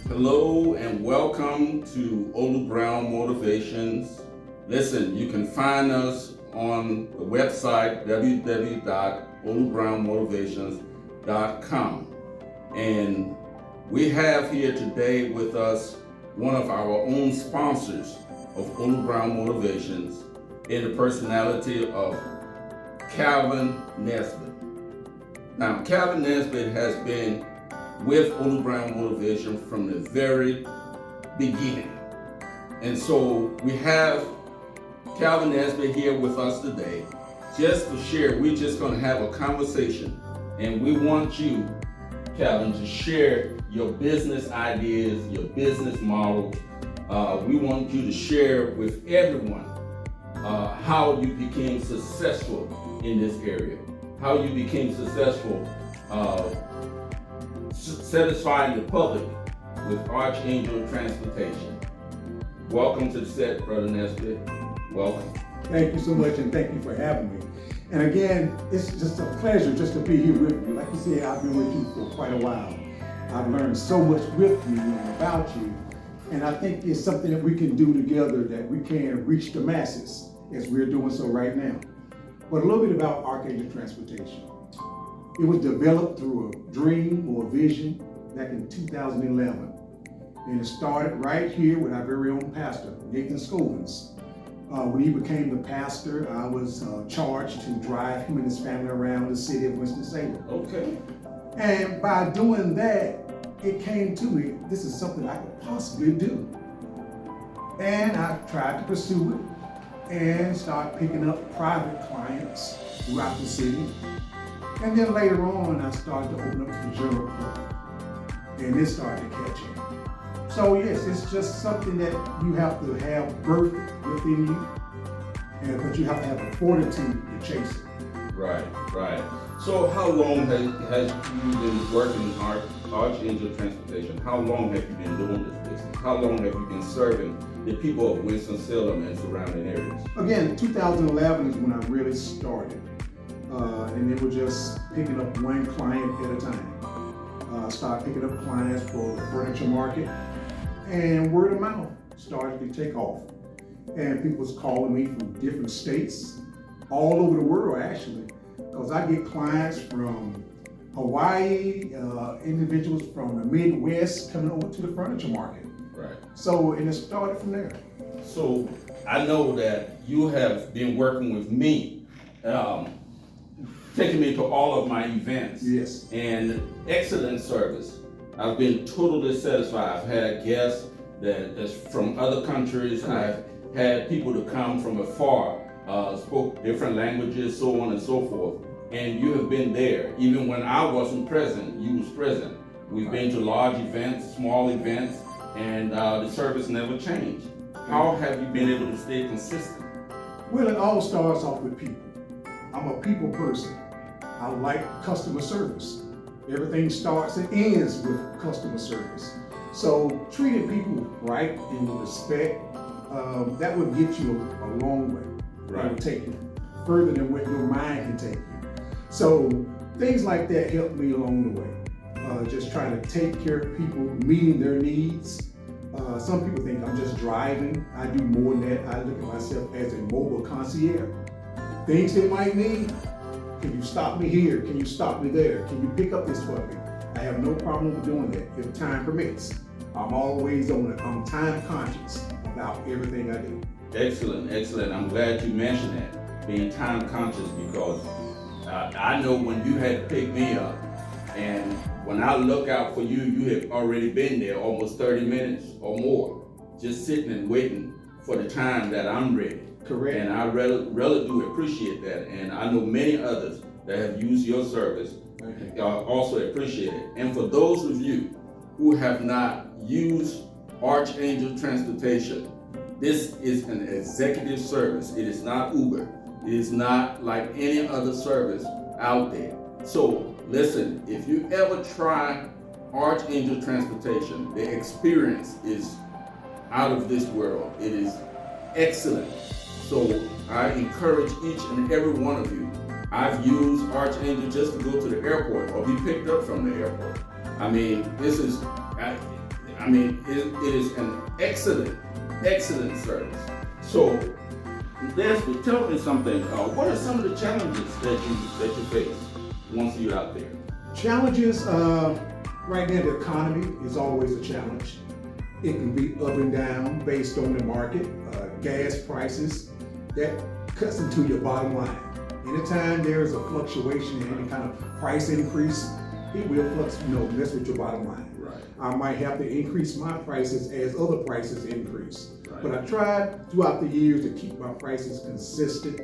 Hello and welcome to Olu Brown Motivations. Listen, you can find us on the website www.olubrownmotivations.com. And we have here today with us one of our own sponsors of Olu Brown Motivations in the personality of Calvin Nesbitt. Now, Calvin Nesbitt has been with Olu Brown Motivation from the very beginning. And so we have Calvin Nesbitt here with us today just to share. We're just going to have a conversation, and we want you, Calvin, to share your business ideas, your business models. We want you to share with everyone how you became successful in this area, how you became successful satisfying the public with Archangel Transportation. Welcome to the set, Brother Nesbitt. Welcome. Thank you so much, and thank you for having me. And again, it's just a pleasure just to be here with you. Like you said, I've been with you for quite a while. I've learned so much with you and about you, and I think it's something that we can do together, that we can reach the masses as we're doing so right now. But a little bit about Archangel Transportation. It was developed through a dream or a vision back in 2011. And it started right here with our very own pastor, Nathan Scovins. When he became the pastor, I was charged to drive him and his family around the city of Winston-Salem. Okay. And by doing that, it came to me, this is something I could possibly do. And I tried to pursue it and start picking up private clients throughout the city. And then later on, I started to open up to the general public, and it started to catch on. So yes, it's just something that you have to have birth within you, but you have to have a fortitude to chase it. Right. So how long has you been working in Archangel Transportation? How long have you been doing this business? How long have you been serving the people of Winston-Salem and surrounding areas? Again, 2011 is when I really started. And it was just picking up one client at a time. Started picking up clients for the furniture market, and word of mouth started to take off. And people was calling me from different states, all over the world actually, because I get clients from Hawaii, individuals from the Midwest coming over to the furniture market. Right. So, and it started from there. So I know that you have been working with me, taking me to all of my events. Yes. And excellent service. I've been totally satisfied. I've had guests that's from other countries. I've had people to come from afar, spoke different languages, so on and so forth. And you have been there. Even when I wasn't present, you was present. We've been to large events, small events, and the service never changed. How have you been able to stay consistent? Well, it all starts off with people. I'm a people person. I like customer service. Everything starts and ends with customer service. So treating people right and with respect, that would get you a long way. Right. That would take you further than what your mind can take you. So things like that help me along the way. Just trying to take care of people, meeting their needs. Some people think I'm just driving. I do more than that. I look at myself as a mobile concierge. Things they might need. Can you stop me here? Can you stop me there? Can you pick up this for me? I have no problem with doing that if time permits. I'm always on it. I'm time conscious about everything I do. Excellent. I'm glad you mentioned that, being time conscious, because I know when you had to pick me up, and when I look out for you, you have already been there almost 30 minutes or more, just sitting and waiting for the time that I'm ready. Correct. And I really do appreciate that. And I know many others that have used your service also appreciate it. And for those of you who have not used Archangel Transportation, this is an executive service. It is not Uber. It is not like any other service out there. So listen, if you ever try Archangel Transportation, the experience is out of this world. It is excellent. So I encourage each and every one of you. I've used Archangel just to go to the airport or be picked up from the airport. I mean, this is, I mean, it is an excellent service. So, Leslie, tell me something. What are some of the challenges that you face once you're out there? Challenges, right now the economy is always a challenge. It can be up and down based on the market, gas prices, that cuts into your bottom line. Anytime there's a fluctuation in any kind of price increase, it will mess with your bottom line. Right. I might have to increase my prices as other prices increase. Right. But I tried throughout the years to keep my prices consistent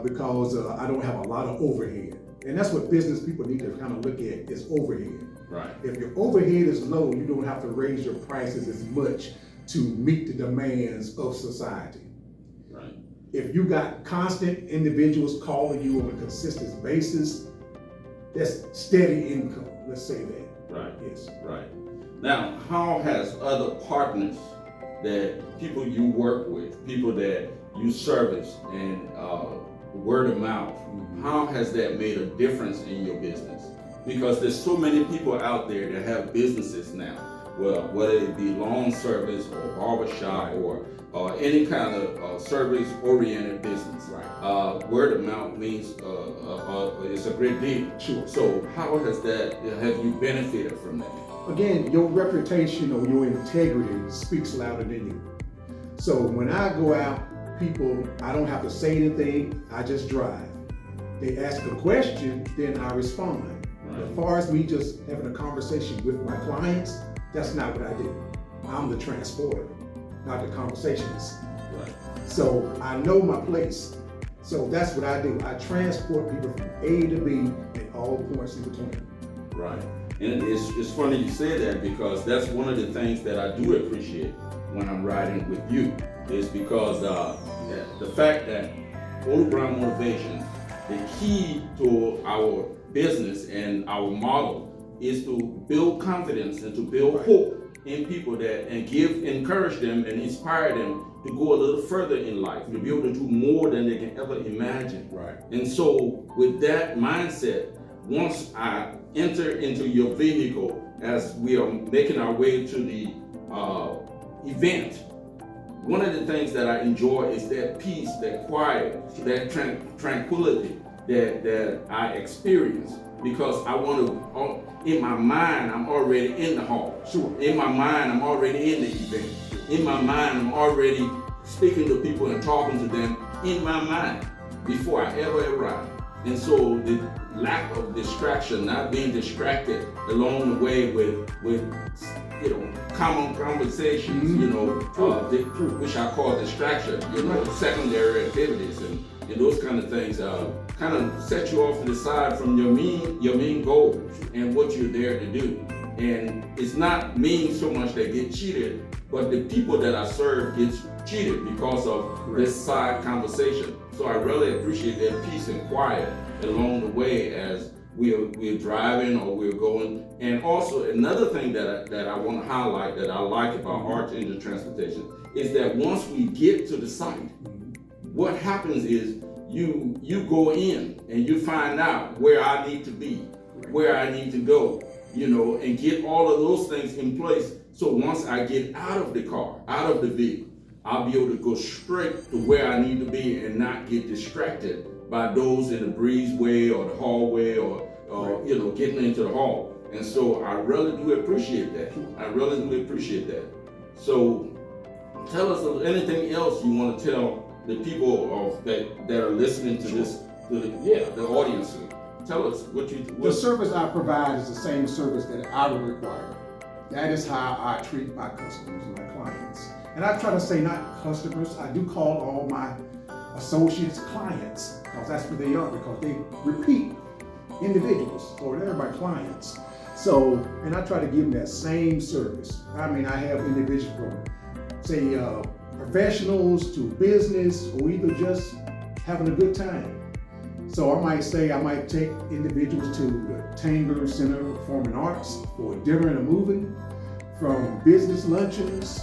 because I don't have a lot of overhead. And that's what business people need to kind of look at is overhead. Right. If your overhead is low, you don't have to raise your prices as much to meet the demands of society. Right. If you got constant individuals calling you on a consistent basis, that's steady income, let's say that. Right. Yes. Right. Now, how has other partners, that people you work with, people that you service, and word of mouth, how has that made a difference in your business? Because there's so many people out there that have businesses now. Well, whether it be lawn service or barbershop or any kind of service-oriented business. Right. Word of mouth means it's a great deal. Sure. So how have you benefited from that? Again, your reputation or your integrity speaks louder than you. So when I go out, I don't have to say anything, I just drive. They ask a question, then I respond. Right. As far as me just having a conversation with my clients, that's not what I do. I'm the transporter, not the conversationist. Right. So I know my place. So that's what I do. I transport people from A to B at all points in between. Right. And it's funny you say that, because that's one of the things that I do appreciate when I'm riding with you, is because the fact that Old Brown Motivation, the key to our business and our model is to build confidence and to build hope in people and encourage them and inspire them to go a little further in life, to be able to do more than they can ever imagine. Right. And so with that mindset, once I enter into your vehicle as we are making our way to the event, one of the things that I enjoy is that peace, that quiet, that tranquility that I experience, because I want to, in my mind, I'm already in the hall. Sure. In my mind, I'm already in the event. In my mind, I'm already speaking to people and talking to them in my mind before I ever arrive. And so the lack of distraction, not being distracted along the way with common conversations, which I call distraction, secondary activities and those kind of things, kind of set you off to the side from your main goal and what you're there to do. And it's not me so much that get cheated, but the people that I serve gets cheated because of this side conversation. So I really appreciate that peace and quiet along the way as we're driving or we're going. And also another thing that I want to highlight that I like about Arch Engine Transportation is that once we get to the site, what happens is you go in and you find out where I need to be, where I need to go, and get all of those things in place. So once I get out of the car, out of the vehicle, I'll be able to go straight to where I need to be and not get distracted by those in the breezeway or the hallway or getting into the hall. And so I really do appreciate that. I really do appreciate that. So tell us anything else you want to tell the people that are listening to this, the audience. Tell us The service I provide is the same service that I would require. That is how I treat my customers and my clients. And I try to say not customers, I do call all my associates clients, because that's what they are, because they repeat individuals, so they're my clients. So, and I try to give them that same service. I mean, I have individuals from, say, professionals to business, or either just having a good time. So I might take individuals to the Tanger Center for Performing Arts for a dinner and a movie, from business luncheons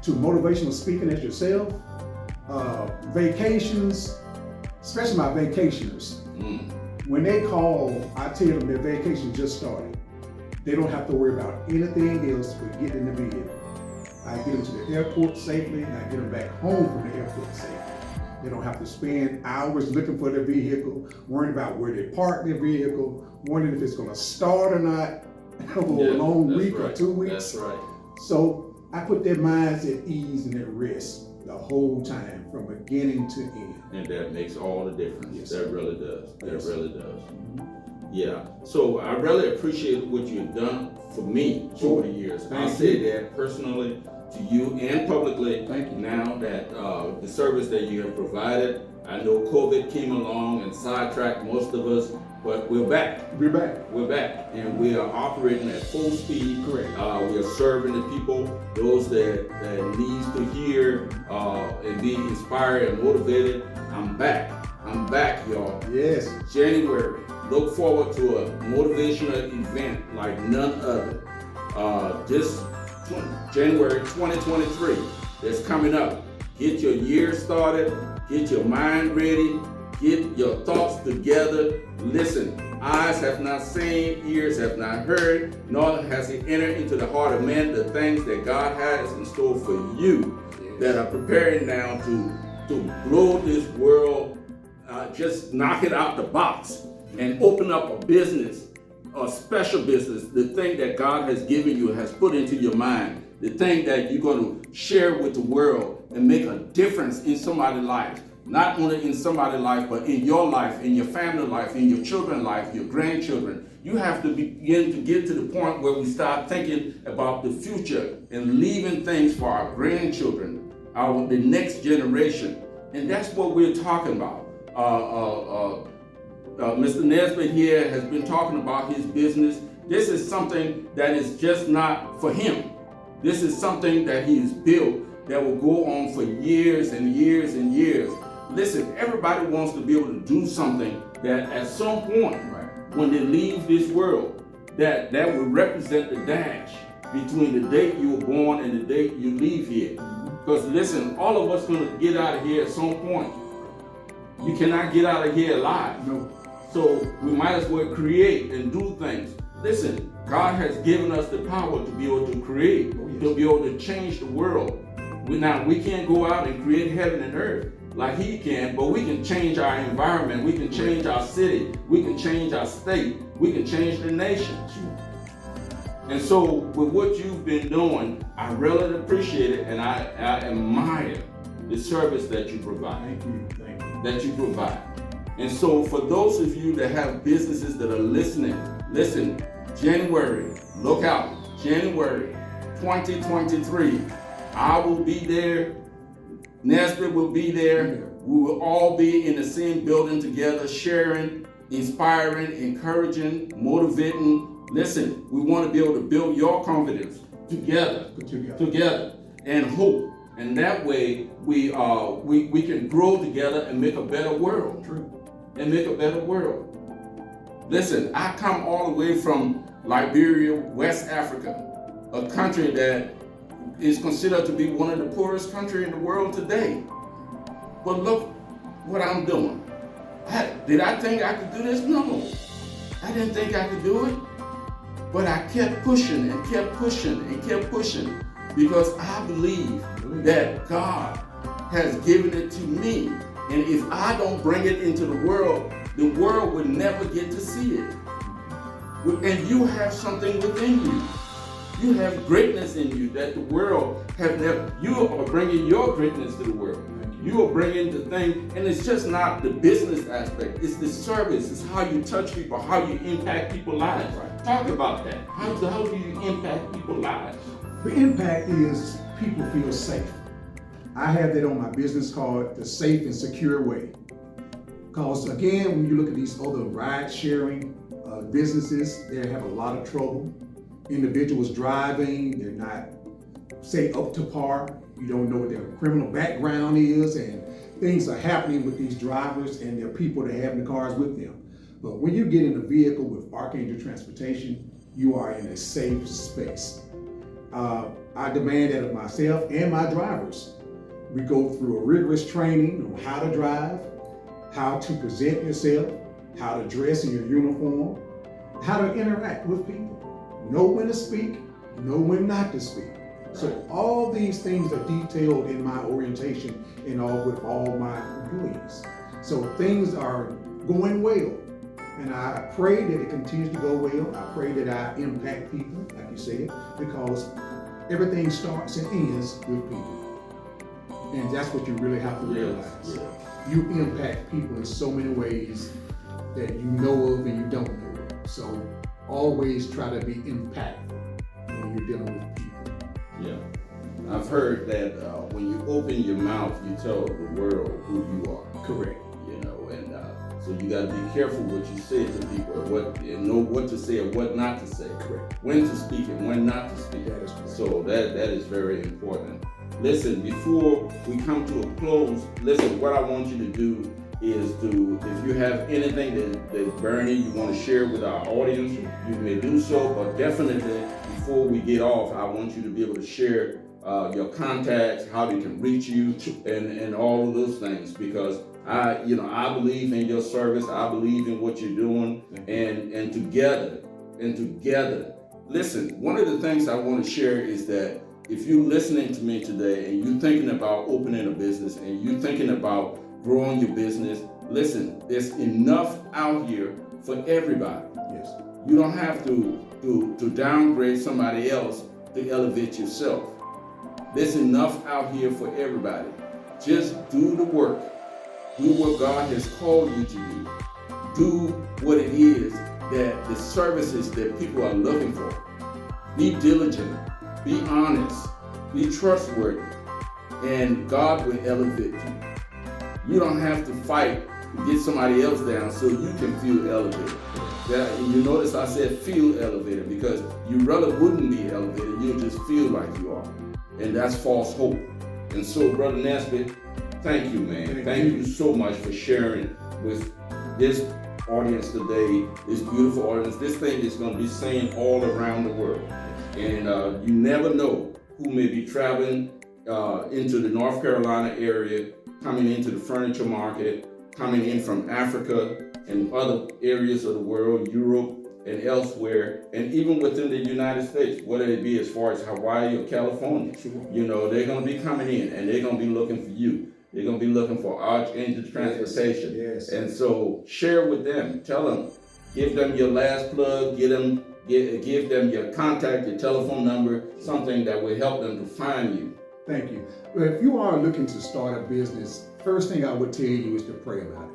to motivational speaking as yourself, vacations, especially my vacationers. When they call, I tell them their vacation just started. They don't have to worry about anything else but getting in the vehicle. I get them to the airport safely, and I get them back home from the airport safely. They don't have to spend hours looking for their vehicle, worrying about where they park their vehicle, wondering if it's going to start or not over a long week or 2 weeks. That's right. So I put their minds at ease and at rest the whole time, from beginning to end. And that makes all the difference. Yes. That really does. That Yes. really does. Yeah. So I really appreciate what you've done for me over the years. I say that personally to you and publicly. Thank you. Now that the service that you have provided, I know COVID came along and sidetracked most of us, but we're back. We're back. We're back, and we are operating at full speed. Correct. We are serving the people, those that needs to hear and be inspired and motivated. I'm back, y'all. Yes. January. Look forward to a motivational event like none other. This January 2023 that's coming up. Get your year started, get your mind ready, get your thoughts together. Listen, eyes have not seen, ears have not heard, nor has it entered into the heart of man the things that God has in store for you that are preparing now to blow this world, just knock it out the box and open up a business, a special business, the thing that God has given you, has put into your mind, the thing that you're going to share with the world and make a difference in somebody's life. Not only in somebody's life, but in your life, in your family life, in your children's life, your grandchildren. You have to begin to get to the point where we start thinking about the future and leaving things for our grandchildren, the next generation. And that's what we're talking about. Mr. Nesbitt here has been talking about his business. This is something that is just not for him. This is something that he's built that will go on for years and years and years. Listen, everybody wants to be able to do something that at some point, when they leave this world, that will represent the dash between the date you were born and the date you leave here. Because listen, all of us going to get out of here at some point. You cannot get out of here alive. No. So we might as well create and do things. Listen, God has given us the power to be able to create, to be able to change the world. We can't go out and create heaven and earth like he can, but we can change our environment, we can change our city, we can change our state, we can change the nation. And so with what you've been doing, I really appreciate it, and I admire the service that you provide. That you provide. And so for those of you that have businesses that are listening, listen, January, look out, January 2023, I will be there, Nesbitt will be there, we will all be in the same building together, sharing, inspiring, encouraging, motivating. Listen, we want to be able to build your confidence together, and hope. And that way we can grow together and make a better world. And make a better world. Listen, I come all the way from Liberia, West Africa, a country that is considered to be one of the poorest countries in the world today. But look what I'm doing. Did I think I could do this? No. I didn't think I could do it. But I kept pushing and kept pushing and kept pushing because I believe that God has given it to me. And if I don't bring it into the world would never get to see it. And you have something within you. You have greatness in you that the world have never. You are bringing your greatness to the world. You are bringing the thing, and it's just not the business aspect. It's the service. It's how you touch people, how you impact people's lives. Talk about that. How do you impact people's lives? The impact is people feel safe. I have that on my business card, the safe and secure way. Because again, when you look at these other ride sharing businesses, they have a lot of trouble. Individuals driving, they're not, say, up to par. You don't know what their criminal background is, and things are happening with these drivers and their people that have the cars with them. But when you get in a vehicle with Archangel Transportation, you are in a safe space. I demand that of myself and my drivers. We go through a rigorous training on how to drive, how to present yourself, how to dress in your uniform, how to interact with people. know when to speak, know when not to speak. So all these things are detailed in my orientation and all with all my employees. So things are going well. And I pray that it continues to go well. I pray that I impact people, like you said, because everything starts and ends with people. And that's what you really have to realize. Yes. You impact people in so many ways that you know of and you don't know of. So always try to be impactful when you're dealing with people. Yeah. I've heard that when you open your mouth, you tell the world who you are. Correct. You know, and so you got to be careful what you say to people, and know what to say and what not to say. Correct. When to speak and when not to speak. That is correct. So that is very important. Listen, before we come to a close, listen, what I want you to do is if you have anything that's burning you want to share with our audience, you may do so, but definitely before we get off, I want you to be able to share your contacts, how they can reach you, and all of those things, because I believe in your service. I believe in what you're doing, and together, listen, one of the things I want to share is that if you're listening to me today and you're thinking about opening a business and you're thinking about growing your business, listen, there's enough out here for everybody. Yes. You don't have to downgrade somebody else to elevate yourself. There's enough out here for everybody. Just do the work. Do what God has called you to do. Do what it is that the services that people are looking for. Be diligent. Be honest. Be trustworthy. And God will elevate you. You don't have to fight to get somebody else down so you can feel elevated. You notice I said feel elevated, because you rather wouldn't be elevated. You'll just feel like you are. And that's false hope. And so, Brother Nesbitt, thank you, man. Thank you so much for sharing with this audience today, this beautiful audience. This thing is going to be seen all around the world. And you never know who may be traveling into the North Carolina area, coming into the furniture market, coming in from Africa and other areas of the world, Europe and elsewhere, and even within the United States, whether it be as far as Hawaii or California. Sure. They're going to be coming in and they're going to be looking for you. They're going to be looking for Archangel Transportation. Yes. And so share with them, tell them, give them your last plug, give them your contact, your telephone number, something that will help them to find you. Thank you. Well, if you are looking to start a business, first thing I would tell you is to pray about it.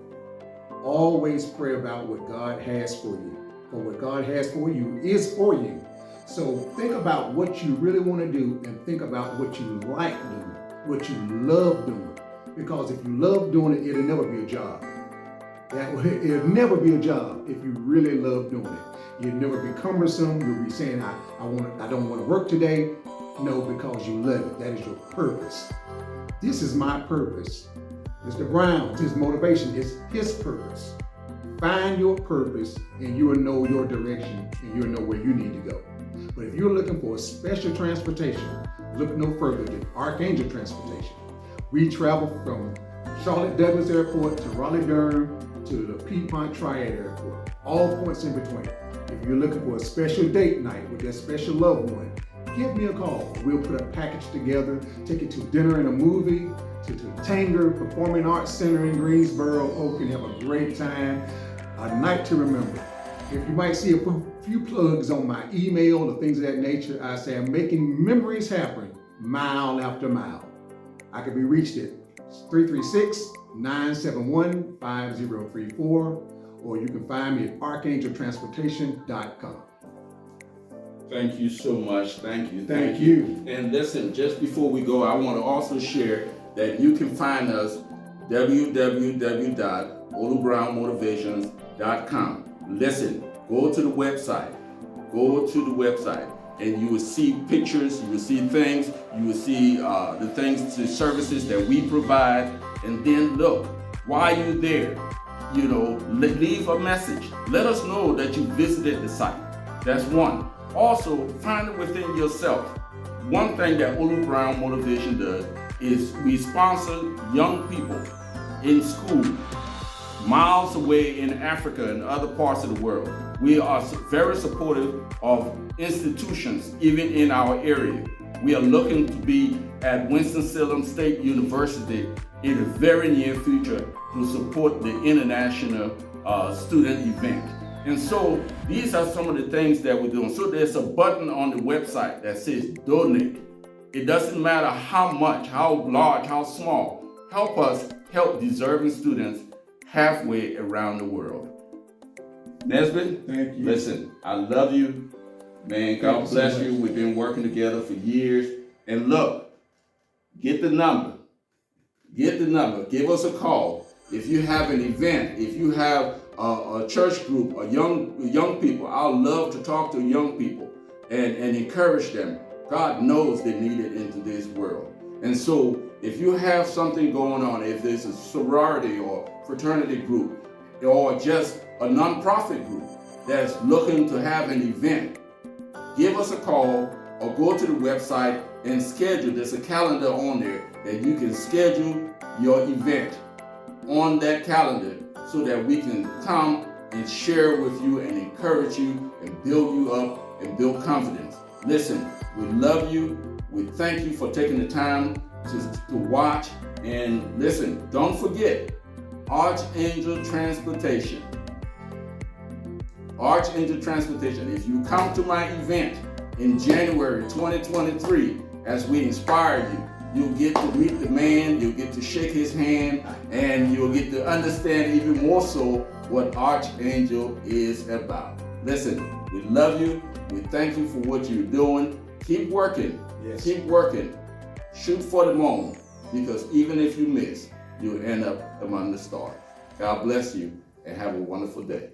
Always pray about what God has for you. For what God has for you is for you. So think about what you really want to do, and think about what you like doing, what you love doing. Because if you love doing it, it'll never be a job. It'll never be a job if you really love doing it. You'll never be cumbersome. You'll be saying, I don't want to work today. No, because you love it. That is your purpose. This is my purpose. Mr. Brown's, his motivation is his purpose. Find your purpose and you will know your direction and you'll know where you need to go. But if you're looking for a special transportation, look no further than Archangel Transportation. We travel from Charlotte Douglas Airport to Raleigh-Durham to the Piedmont Triad Airport, all points in between. If you're looking for a special date night with that special loved one, give me a call. We'll put a package together, take it to dinner and a movie, to Tanger Performing Arts Center in Greensboro. Oh, we can have a great time, a night to remember. If you might see a few plugs on my email or things of that nature, I say I'm making memories happen mile after mile. I can be reached at 336-971-5034, or you can find me at archangeltransportation.com. Thank you so much. Thank you. Thank you. And listen, just before we go, I want to also share that you can find us www.olubrownmotivations.com. Listen, go to the website, and you will see pictures, you will see things, you will see the things, the services that we provide. And then look, while you're there, leave a message. Let us know that you visited the site. That's one. Also, find it within yourself. One thing that Olu Brown Motivation does is we sponsor young people in school, miles away in Africa and other parts of the world. We are very supportive of institutions, even in our area. We are looking to be at Winston-Salem State University in the very near future to support the international student event. And so these are some of the things that we're doing. So there's a button on the website that says donate. It doesn't matter how much, how large, how small. Help us help deserving students halfway around the world. Nesbitt, Thank you. listen, I love you. Man, God bless you. We've been working together for years. And look, get the number. Get the number. Give us a call. If you have an event, if you have a church group, or young people, I love to talk to young people and encourage them. God knows they need it into this world. And so if you have something going on, if there's a sorority or fraternity group, or just a nonprofit group that's looking to have an event, give us a call or go to the website and schedule. There's a calendar on there that you can schedule your event on that calendar so that we can come and share with you and encourage you and build you up and build confidence. Listen, we love you. We thank you for taking the time to watch. And listen, don't forget, Archangel Transportation. Archangel Transportation. If you come to my event in January 2023, as we inspire you, you'll get to meet the man, you'll get to shake his hand, and you'll get to understand even more so what Archangel is about. Listen, we love you. We thank you for what you're doing. Keep working. Yes. Keep working. Shoot for the moon, because even if you miss, you'll end up among the stars. God bless you, and have a wonderful day.